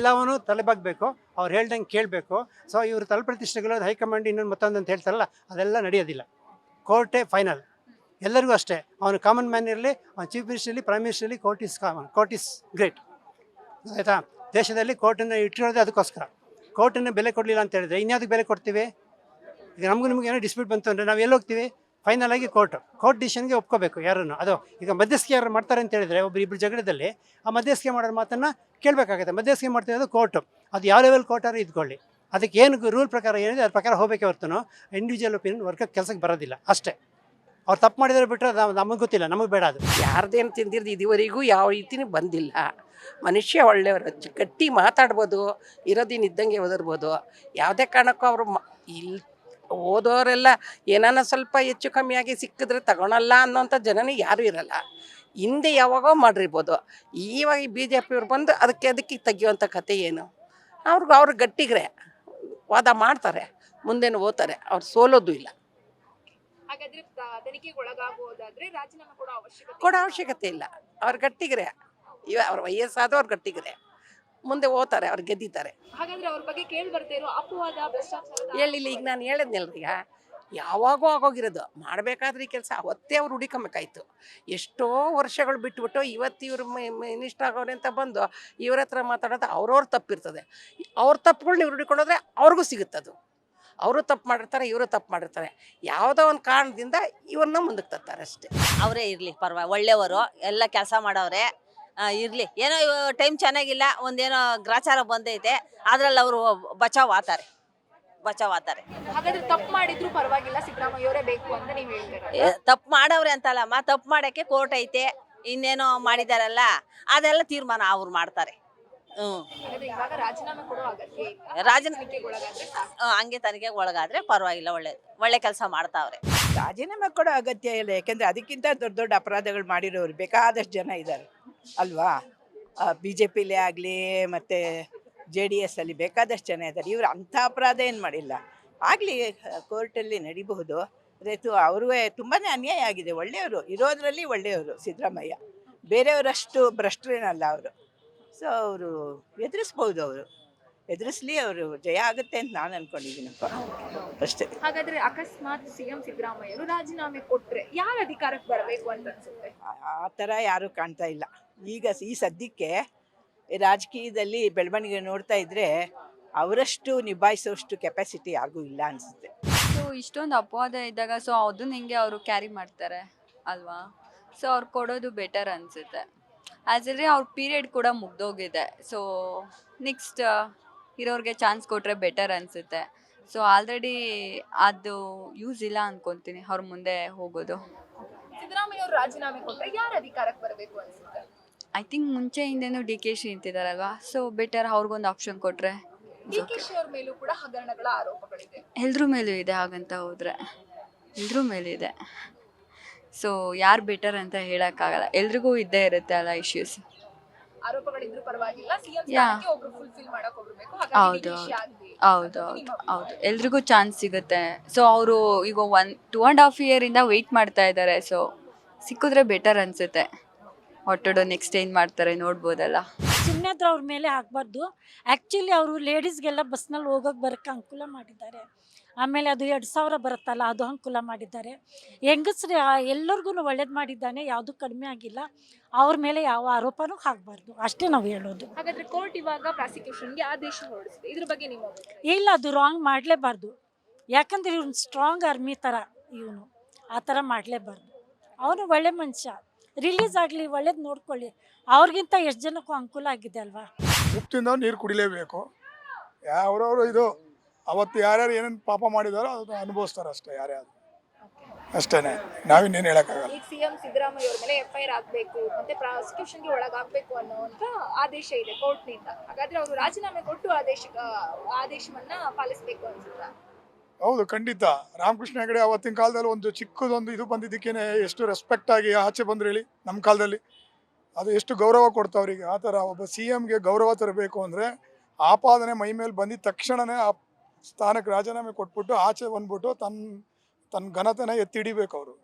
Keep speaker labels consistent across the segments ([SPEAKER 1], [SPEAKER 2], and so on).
[SPEAKER 1] ಎಲ್ಲವನ್ನೂ ತಲೆಬಾಗಬೇಕು, ಅವ್ರು ಹೇಳ್ದಂಗೆ ಕೇಳಬೇಕು. ಸೊ ಇವರು ತಲೆಪ್ರತಿಷ್ಠೆಗಳು ಹೈಕಮಾಂಡ್ ಇನ್ನೊಂದು ಮತ್ತೊಂದು ಅಂತ ಹೇಳ್ತಾರಲ್ಲ, ಅದೆಲ್ಲ ನಡೆಯೋದಿಲ್ಲ. ಕೋರ್ಟೇ ಫೈನಲ್ ಎಲ್ಲರಿಗೂ ಅಷ್ಟೇ. ಅವನು ಕಾಮನ್ ಮ್ಯಾನ್ ಇರಲಿ, ಅವನು ಚೀಫ್ ಮಿನಿಸ್ಟರ್ ಇರಲಿ, ಪ್ರೈಮ್ ಮಿನಿಸ್ಟರ್ ಇರಲಿ, court is common, court is great. ಆಯಿತಾ? ದೇಶದಲ್ಲಿ ಕೋರ್ಟನ್ನು ಇಟ್ಟಿರೋದೇ ಅದಕ್ಕೋಸ್ಕರ. ಕೋರ್ಟನ್ನು ಬೆಲೆ ಕೊಡಲಿಲ್ಲ ಅಂತ ಹೇಳಿದ್ರೆ ಇನ್ಯಾವುದಕ್ಕೆ ಬೆಲೆ ಕೊಡ್ತೀವಿ? ಈಗ ನಿಮ್ಗೆ ಏನೋ ಡಿಸ್ಪ್ಯೂಟ್ ಬಂತು ಅಂದರೆ ನಾವು ಎಲ್ಲಿ ಹೋಗ್ತೀವಿ? ಫೈನಲ್ ಆಗಿ ಕೋರ್ಟ್ ಡಿಸಿಷನ್ಗೆ ಒಪ್ಕೋಬೇಕು ಯಾರನ್ನು. ಅದು ಈಗ ಮಧ್ಯಸ್ಥಿಕೆ ಯಾರು ಮಾಡ್ತಾರೆ ಅಂತ ಹೇಳಿದರೆ ಇಬ್ಬರು ಜಗಳದಲ್ಲಿ ಆ ಮಧ್ಯಸ್ಥಿಕೆ ಮಾಡೋ ಮಾತನ್ನು ಕೇಳಬೇಕಾಗುತ್ತೆ. ಮಧ್ಯಸ್ಥಿಕೆ ಮಾಡ್ತಿರೋದು ಕೋರ್ಟು. ಅದು ಯಾವ ಲೆವೆಲ್ ಕೋರ್ಟಾರು ಇದ್ಕೊಳ್ಳಿ, ಅದಕ್ಕೆ ಏನು ರೂಲ್ ಪ್ರಕಾರ ಏನಿದೆ ಅದ್ರ ಪ್ರಕಾರ ಹೋಗಬೇಕೆ ಹೊರತು ಇಂಡಿವಿಜುವಲ್ ಒಪಿನಿಯನ್ ವರ್ಕಕ್ಕೆ ಕೆಲಸಕ್ಕೆ ಬರೋದಿಲ್ಲ ಅಷ್ಟೇ. ಅವ್ರು ತಪ್ಪು ಮಾಡಿದರೆ ಬಿಟ್ಟರೆ ನಮಗೆ ಗೊತ್ತಿಲ್ಲ, ನಮಗೆ ಬೇಡ. ಅದು
[SPEAKER 2] ಯಾರ್ದೇನು ತಿಂದಿರ್ದು ಇದುವರೆಗೂ ಯಾವ ರೀತಿನೂ ಬಂದಿಲ್ಲ. ಮನುಷ್ಯ ಒಳ್ಳೆಯವರು, ಗಟ್ಟಿ ಮಾತಾಡ್ಬೋದು, ಇರೋದಿನ ಇದ್ದಂಗೆ ಓದಿರ್ಬೋದು. ಯಾವುದೇ ಕಾರಣಕ್ಕೂ ಅವರು ಇಲ್ಲಿ ಓದೋರೆಲ್ಲ ಏನಾನ ಸ್ವಲ್ಪ ಹೆಚ್ಚು ಕಮ್ಮಿಯಾಗಿ ಸಿಕ್ಕಿದ್ರೆ ತಗೊಳಲ್ಲ ಅನ್ನೋಂಥ ಜನನೇ ಯಾರೂ ಇರಲ್ಲ. ಹಿಂದೆ ಯಾವಾಗೋ ಮಾಡಿರ್ಬೋದು. ಇವಾಗ BJP ಅವ್ರು ಬಂದು ಅದಕ್ಕೆ ತೆಗಿಯುವಂಥ ಕತೆ ಏನು? ಅವ್ರು ಗಟ್ಟಿಗ್ರೆ ವಾದ ಮಾಡ್ತಾರೆ, ಮುಂದೇನು ಓದ್ತಾರೆ, ಅವ್ರು ಸೋಲೋದು ಇಲ್ಲ.
[SPEAKER 3] ಹಾಗಾದ್ರೆ ತನಿಖೆಗೆ ಒಳಗಾಗೋದಾದ್ರೆ ರಾಜೀನಾಮೆ
[SPEAKER 2] ಕೊಡೋ ಅವಶ್ಯಕತೆ ಇಲ್ಲ. ಅವ್ರು ಗಟ್ಟಿಗ್ರೆ, ಅವ್ರ ವಯಸ್ಸಾದ ಅವ್ರು ಗಟ್ಟಿಗ್ರೆ, ಮುಂದೆ ಓದ್ತಾರೆ, ಅವ್ರು ಗೆದ್ದಿದ್ದಾರೆ.
[SPEAKER 3] ಹಾಗಾದ್ರೆ ಅವ್ರ ಬಗ್ಗೆ ಕೇಳಿ ಬರ್ತಾ ಇರೋ ಅಪವಾದ, ಭ್ರಷ್ಟಾಚಾರ
[SPEAKER 2] ಹೇಳಿಲ್ಲ. ಈಗ ನಾನು ಹೇಳಿದ್ನಲ್ರೀಗ, ಯಾವಾಗೂ ಆಗೋಗಿರೋದು. ಮಾಡಬೇಕಾದ್ರೆ ಈ ಕೆಲಸ ಅವತ್ತೇ ಅವ್ರು ಹುಡುಕಬೇಕಾಯ್ತು. ಎಷ್ಟೋ ವರ್ಷಗಳು ಬಿಟ್ಬಿಟ್ಟು ಇವತ್ತು ಇವರು ಮಿನಿಸ್ಟರ್ ಆಗೋರೆ ಅಂತ ಬಂದು ಇವ್ರ ಹತ್ರ ಮಾತಾಡೋದು ಅವ್ರವ್ರ ತಪ್ಪಿರ್ತದೆ. ಅವ್ರ ತಪ್ಪುಗಳನ್ನ ಇವ್ರು ಹುಡುಕೊಂಡ್ರೆ ಅವ್ರಿಗೂ ಸಿಗುತ್ತದು. ಅವರು ತಪ್ಪು ಮಾಡಿರ್ತಾರೆ, ಇವರು ತಪ್ಪು ಮಾಡಿರ್ತಾರೆ. ಯಾವುದೋ ಒಂದು ಕಾರಣದಿಂದ ಇವ್ರನ್ನ ಮುಂದಕ್ಕೆ ತರ್ತಾರೆ ಅಷ್ಟೇ.
[SPEAKER 4] ಅವರೇ ಇರಲಿ, ಒಳ್ಳೆಯವರು, ಎಲ್ಲ ಕೆಲಸ ಮಾಡೋರೆ ಇರಲಿ. ಏನೋ ಟೈಮ್ ಚೆನ್ನಾಗಿಲ್ಲ, ಒಂದೇನೋ ಗ್ರಾಚಾರ ಬಂದೈತೆ, ಅದ್ರಲ್ಲಿ ಅವರು ಬಚಾವ್ ಆತಾರೆ.
[SPEAKER 3] ಹಾಗಾದ್ರೆ ತಪ್ಪು ಮಾಡಿದ್ರು ಪರವಾಗಿಲ್ಲ, ಸಿದ್ದರಾಮಯ್ಯ ಅವರೇ ಬೇಕು ಅಂತ ನೀವು ಹೇಳ್ತೀರಾ?
[SPEAKER 4] ತಪ್ಪು ಮಾಡವ್ರೆ ಅಂತಲ್ಲಮ್ಮ, ತಪ್ಪು ಮಾಡೋಕ್ಕೆ ಕೋರ್ಟ್ ಐತೆ, ಇನ್ನೇನೋ ಮಾಡಿದಾರಲ್ಲ ಅದೆಲ್ಲ ತೀರ್ಮಾನ ಅವ್ರು ಮಾಡ್ತಾರೆ.
[SPEAKER 3] ಇವಾಗ ರಾಜೀನಾಮೆ ಕೊಡೋ ಅಗತ್ಯ
[SPEAKER 4] ಹಂಗೆ ತನಿಖೆಗೆ ಒಳಗಾದ್ರೆ ಪರವಾಗಿಲ್ಲ, ಒಳ್ಳೆ ಕೆಲಸ ಮಾಡ್ತಾವ್ರೆ.
[SPEAKER 5] ರಾಜೀನಾಮೆ ಕೊಡೋ ಅಗತ್ಯ ಇಲ್ಲ, ಯಾಕೆಂದರೆ ಅದಕ್ಕಿಂತ ದೊಡ್ಡ ದೊಡ್ಡ ಅಪರಾಧಗಳು ಮಾಡಿರೋರು ಬೇಕಾದಷ್ಟು ಜನ ಇದ್ದಾರೆ ಅಲ್ವಾ. BJPಲೇ ಆಗಲಿ ಮತ್ತು JDS ಅಲ್ಲಿ ಬೇಕಾದಷ್ಟು ಜನ ಇದ್ದಾರೆ. ಇವರು ಅಂಥ ಅಪರಾಧ ಏನು ಮಾಡಿಲ್ಲ. ಆಗಲಿ, ಕೋರ್ಟಲ್ಲಿ ನಡಿಬಹುದು. ಅವ್ರಿಗೂ ತುಂಬಾ ಅನ್ಯಾಯ ಆಗಿದೆ. ಒಳ್ಳೆಯವರು ಇರೋದ್ರಲ್ಲಿ ಒಳ್ಳೆಯವರು ಸಿದ್ದರಾಮಯ್ಯ, ಬೇರೆಯವರಷ್ಟು ಭ್ರಷ್ಟರೇನಲ್ಲ ಅವರು. ಸೊ ಅವರು ಎದುರಿಸ್ಬೋದು, ಎದುರಿಸ್ಲಿ, ಅವರು ಜಯ ಆಗುತ್ತೆ ಅಂತ ನಾನು ಅನ್ಕೊಂಡಿದ್ದೀನಪ್ಪ ಅಷ್ಟೇ.
[SPEAKER 3] ಹಾಗಾದ್ರೆ ಅಕಸ್ಮಾತ್ CM ಸಿದ್ದರಾಮಯ್ಯ ಅವರು ರಾಜೀನಾಮೆ ಕೊಟ್ರೆ ಯಾರು ಅಧಿಕಾರಕ್ಕೆ ಬರಬೇಕು ಅಂತ ಅನ್ಸುತ್ತೆ?
[SPEAKER 5] ಆ ಥರ ಯಾರೂ ಕಾಣ್ತಾ ಇಲ್ಲ ಈಗ. ಈ ಸದ್ಯಕ್ಕೆ ರಾಜಕೀಯದಲ್ಲಿ ಬೆಳವಣಿಗೆ ನೋಡ್ತಾ ಇದ್ರೆ ಅವರಷ್ಟು ನಿಭಾಯಿಸೋಷ್ಟು ಕೆಪಾಸಿಟಿ ಯಾರಿಗೂ ಇಲ್ಲ ಅನಿಸುತ್ತೆ.
[SPEAKER 6] ಸೊ ಇಷ್ಟೊಂದು ಅಪವಾದ ಇದ್ದಾಗ ಸೊ ಅದನ್ನ ಹೆಂಗೆ ಅವರು ಕ್ಯಾರಿ ಮಾಡ್ತಾರೆ ಅಲ್ವಾ. ಸೊ ಅವ್ರು ಕೊಡೋದು ಬೆಟರ್ ಅನಿಸುತ್ತೆ. ಆ್ಯಕ್ಚುಲಿ ಅವ್ರ ಪೀರಿಯಡ್ ಕೂಡ ಮುಗ್ದೋಗಿದೆ. ಸೊ ನೆಕ್ಸ್ಟ್ ಇರೋರಿಗೆ ಚಾನ್ಸ್ ಕೊಟ್ಟರೆ ಬೆಟರ್ ಅನಿಸುತ್ತೆ. ಸೊ ಆಲ್ರೆಡಿ ಅದು ಯೂಸ್ ಇಲ್ಲ ಅಂದ್ಕೊತೀನಿ ಅವ್ರ ಮುಂದೆ ಹೋಗೋದು.
[SPEAKER 3] ಸಿದ್ದರಾಮಯ್ಯ ಅವರು ರಾಜೀನಾಮೆ ಕೊಟ್ಟರೆ ಯಾರು ಅಧಿಕಾರಕ್ಕೆ ಬರಬೇಕು ಅನ್ಸುತ್ತೆ?
[SPEAKER 6] ಐ ಥಿಂಕ್ ಮುಂಚೆಯಿಂದನೂ DKಶಿ ನಿಂತಿದ್ದಾರಲ್ವಾ. ಸೊ ಬೆಟರ್ ಅವ್ರಿಗೊಂದು ಆಪ್ಷನ್ ಕೊಟ್ಟರೆ.
[SPEAKER 3] DKಶಿ ಅವ್ರ ಮೇಲೂ ಕೂಡ ಹಗರಣಗಳ ಆರೋಪಗಳಿದೆ.
[SPEAKER 6] ಎಲ್ರ ಮೇಲೂ ಇದೆ, ಹಾಗಂತ ಹೋದರೆ ಎಲ್ರ ಮೇಲೂ ಇದೆ. ಸೊ ಯಾರು ಬೆಟರ್ ಅಂತ ಹೇಳೋಕ್ಕಾಗಲ್ಲ, ಎಲ್ರಿಗೂ ಇದ್ದೇ ಇರುತ್ತೆ ಅಲ್ಲ ಇಶ್ಯೂಸ್.
[SPEAKER 3] ಆರೋಪಗಳಿದ್ರು ಪರವಾಗಿಲ್ಲ, CM ಸ್ಥಾನಕ್ಕೆ ಒಬ್ರು ಫುಲ್ಫಿಲ್ ಮಾಡಕ್ಕೆ ಒಬ್ರು ಬೇಕು.
[SPEAKER 6] ಹೌದು, ಎಲ್ರಿಗೂ ಚಾನ್ಸ್ ಸಿಗುತ್ತೆ. ಸೊ ಅವರು ಈಗ 2.5 year ವೆಯ್ಟ್ ಮಾಡ್ತಾ ಇದ್ದಾರೆ. ಸೊ ಸಿಕ್ಕಿದ್ರೆ ಬೆಟರ್ ಅನಿಸುತ್ತೆ. ಒಟ್ಟೋಡು ನೆಕ್ಸ್ಟ್ ಏನು ಮಾಡ್ತಾರೆ ನೋಡ್ಬೋದಲ್ಲ.
[SPEAKER 7] ಸುಮ್ಮನೆ ಅವ್ರ ಮೇಲೆ ಹಾಕಬಾರ್ದು. ಆ್ಯಕ್ಚುಲಿ ಅವರು ಲೇಡೀಸ್ಗೆಲ್ಲ ಬಸ್ನಲ್ಲಿ ಹೋಗೋಕೆ ಬರೋಕ್ಕೆ ಅನುಕೂಲ ಮಾಡಿದ್ದಾರೆ. ಆಮೇಲೆ ಅದು 2000 ಬರುತ್ತಲ್ಲ, ಅದು ಅನುಕೂಲ ಮಾಡಿದ್ದಾರೆ. ಹೆಂಗಸ್ರು ಎಲ್ಲರಿಗೂ ಒಳ್ಳೇದು ಮಾಡಿದ್ದಾನೆ, ಯಾವುದೂ ಕಡಿಮೆ ಆಗಿಲ್ಲ. ಅವ್ರ ಮೇಲೆ ಯಾವ ಆರೋಪನೂ ಹಾಕಬಾರ್ದು, ಅಷ್ಟೇ ನಾವು ಹೇಳೋದು.
[SPEAKER 3] ಹಾಗಾದ್ರೆ ಕೋರ್ಟ್ ಇವಾಗ ಪ್ರಾಸಿಕ್ಯೂಷನ್ಗೆ ಆದೇಶ ಹೊರಡಿಸಿದೆ, ಇದ್ರ ಬಗ್ಗೆ ನೀವು?
[SPEAKER 7] ಇಲ್ಲ, ಅದು ರಾಂಗ್ ಮಾಡಲೇಬಾರ್ದು. ಯಾಕಂದರೆ ಇವನು ಸ್ಟ್ರಾಂಗ್ ಆರ್ಮಿ ಥರ, ಇವನು ಆ ಥರ ಮಾಡಲೇಬಾರ್ದು. ಅವನು ಒಳ್ಳೆ ಮನುಷ್ಯ, ರಿಲೀಸ್ ಆಗಲಿ, ಒಳ್ಳೇದು ನೋಡ್ಕೊಳ್ಳಿ. ಅವ್ರಿಗಿಂತ ಎಷ್ಟು ಜನಕ್ಕೂ ಅನುಕೂಲ ಆಗಿದೆ ಅಲ್ವಾ.
[SPEAKER 8] ಉಪ್ಪಿಂದ ನೀರು ಕುಡಿಲೇಬೇಕು. ಯಾವ್ರವರು ಇದು ಅವತ್ತು ಯಾರ್ಯಾರು ಏನೇನು ಪಾಪ ಮಾಡಿದಾರೋ ಅದು ಅನುಭವಿಸ್ತಾರೆ ಅಷ್ಟೇ, ಯಾರ್ಯಾರು ಅಷ್ಟೇ. ನಾವಿನ್ನೇನು ಹೇಳೋಕ್ಕಾಗಲ್ಲ.
[SPEAKER 3] ಈಗ CM ಸಿದ್ದರಾಮಯ್ಯ ಅವ್ರ ಮೇಲೆ FIR ಆಗಬೇಕು ಮತ್ತೆ ಪ್ರಾಸಿಕ್ಯೂಷನ್ಗೆ ಒಳಗಾಗಬೇಕು ಅನ್ನೋಂಥ ಆದೇಶ ಇದೆ ಕೋರ್ಟ್ನಿಂದ. ಹಾಗಾದ್ರೆ ಅವರು ರಾಜೀನಾಮೆ ಕೊಟ್ಟು ಆದೇಶವನ್ನ ಪಾಲಿಸಬೇಕು ಅನ್ಸುತ್ತಾ?
[SPEAKER 8] ಹೌದು, ಖಂಡಿತ. ರಾಮಕೃಷ್ಣ ಹೆಗಡೆ ಅವತ್ತಿನ ಕಾಲದಲ್ಲಿ ಒಂದು ಚಿಕ್ಕದೊಂದು ಇದು ಬಂದಿದ್ದಕ್ಕೇನೆ ಎಷ್ಟು ರೆಸ್ಪೆಕ್ಟ್ ಆಗಿ ಆಚೆ ಬಂದ್ರು ಹೇಳಿ. ನಮ್ಮ ಕಾಲದಲ್ಲಿ ಅದು ಎಷ್ಟು ಗೌರವ ಕೊಡ್ತಾವ್ರಿಗೆ. ಆ ಥರ ಒಬ್ಬ CMಗೆ ಗೌರವ ತರಬೇಕು ಅಂದರೆ ಆಪಾದನೆ ಮೈ ಮೇಲೆ ಬಂದಿದ್ದ ತಕ್ಷಣವೇ ಆ ಸ್ಥಾನಕ್ಕೆ ರಾಜೀನಾಮೆ ಕೊಟ್ಬಿಟ್ಟು ಆಚೆ ಬಂದ್ಬಿಟ್ಟು ತನ್ನ ಘನತೆನ ಎತ್ತಿಡಿಬೇಕು. ಅವರು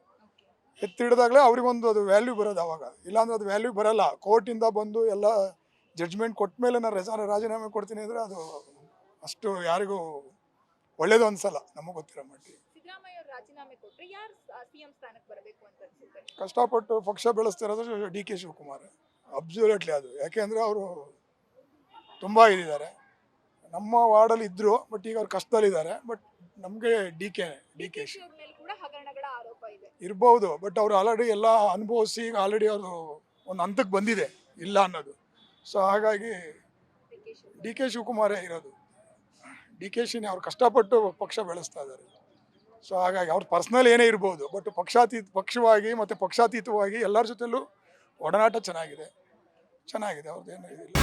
[SPEAKER 8] ಎತ್ತಿಡಿದಾಗಲೇ ಅವ್ರಿಗೊಂದು ಅದು ವ್ಯಾಲ್ಯೂ ಬರೋದು. ಅವಾಗ ಇಲ್ಲಾಂದ್ರೆ ಅದು ವ್ಯಾಲ್ಯೂ ಬರಲ್ಲ. ಕೋರ್ಟಿಂದ ಬಂದು ಎಲ್ಲ ಜಡ್ಜ್ಮೆಂಟ್ ಕೊಟ್ಟ ಮೇಲೆ ನಾನು ರಾಜೀನಾಮೆ ಕೊಡ್ತೀನಿ ಅಂದರೆ ಅದು ಅಷ್ಟು ಯಾರಿಗೂ ಒಳ್ಳೇದು ಅನ್ಸಲ್ಲ, ನಮಗೆ ಗೊತ್ತಿರೋ ಮಟ್ಟಿಗೆ.
[SPEAKER 3] ಸಿದ್ದರಾಮಯ್ಯ ಅವರು ರಾಜೀನಾಮೆ ಕೊಟ್ಟರೆ ಯಾರು ಸಿಎಂ ಸ್ಥಾನಕ್ಕೆ ಬರಬೇಕು ಅಂತ ಅನ್ಸುತ್ತೆ?
[SPEAKER 8] ಕಷ್ಟಪಟ್ಟು ಪಕ್ಷ ಬೆಳೆಸ್ತಿರೋದು ಡಿ ಕೆ ಶಿವಕುಮಾರ್, ಅಬ್ಸಲ್ಯೂಟ್ಲಿ ಅದು. ಯಾಕೆಂದರೆ ಅವರು ತುಂಬ ಇದ್ದಾರೆ, ನಮ್ಮ ವಾರ್ಡಲ್ಲಿ ಇದ್ದರು, ಬಟ್ ಈಗ ಅವ್ರು ಕಷ್ಟದಲ್ಲಿದ್ದಾರೆ. ಬಟ್ ನಮಗೆ ಡಿ ಕೆ ಶಿ
[SPEAKER 3] ಅವ್ರ ಮೇಲೆ ಕೂಡ ಹಗರಣಗಳ ಆರೋಪ ಇದೆ.
[SPEAKER 8] ಇರ್ಬೋದು, ಬಟ್ ಅವ್ರು ಆಲ್ರೆಡಿ ಎಲ್ಲ ಅನುಭವಿಸಿ ಈಗ ಆಲ್ರೆಡಿ ಅವರು ಒಂದು ಹಂತಕ್ಕೆ ಬಂದಿದೆ ಇಲ್ಲ ಅನ್ನೋದು. ಸೊ ಹಾಗಾಗಿ ಡಿ ಕೆ ಶಿವಕುಮಾರೇ ಇರೋದು. ಡಿ ಕೆ ಶಿನೇ ಅವ್ರು ಕಷ್ಟಪಟ್ಟು ಪಕ್ಷ ಬೆಳೆಸ್ತಾ ಇದ್ದಾರೆ. ಸೊ ಹಾಗಾಗಿ ಅವ್ರ ಪರ್ಸ್ನಲ್ ಏನೇ ಇರ್ಬೋದು, ಬಟ್ ಪಕ್ಷವಾಗಿ ಮತ್ತು ಪಕ್ಷಾತೀತವಾಗಿ ಎಲ್ಲರ ಜೊತೆಲೂ ಒಡನಾಟ ಚೆನ್ನಾಗಿದೆ ಅವ್ರದ್ದೇನು ಇದಿಲ್ಲ.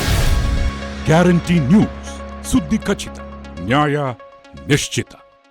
[SPEAKER 9] ಗ್ಯಾರಂಟಿ ನ್ಯೂಸ್, ಸುದ್ದಿ ಖಚಿತ, ನ್ಯಾಯ ನಿಶ್ಚಿತ.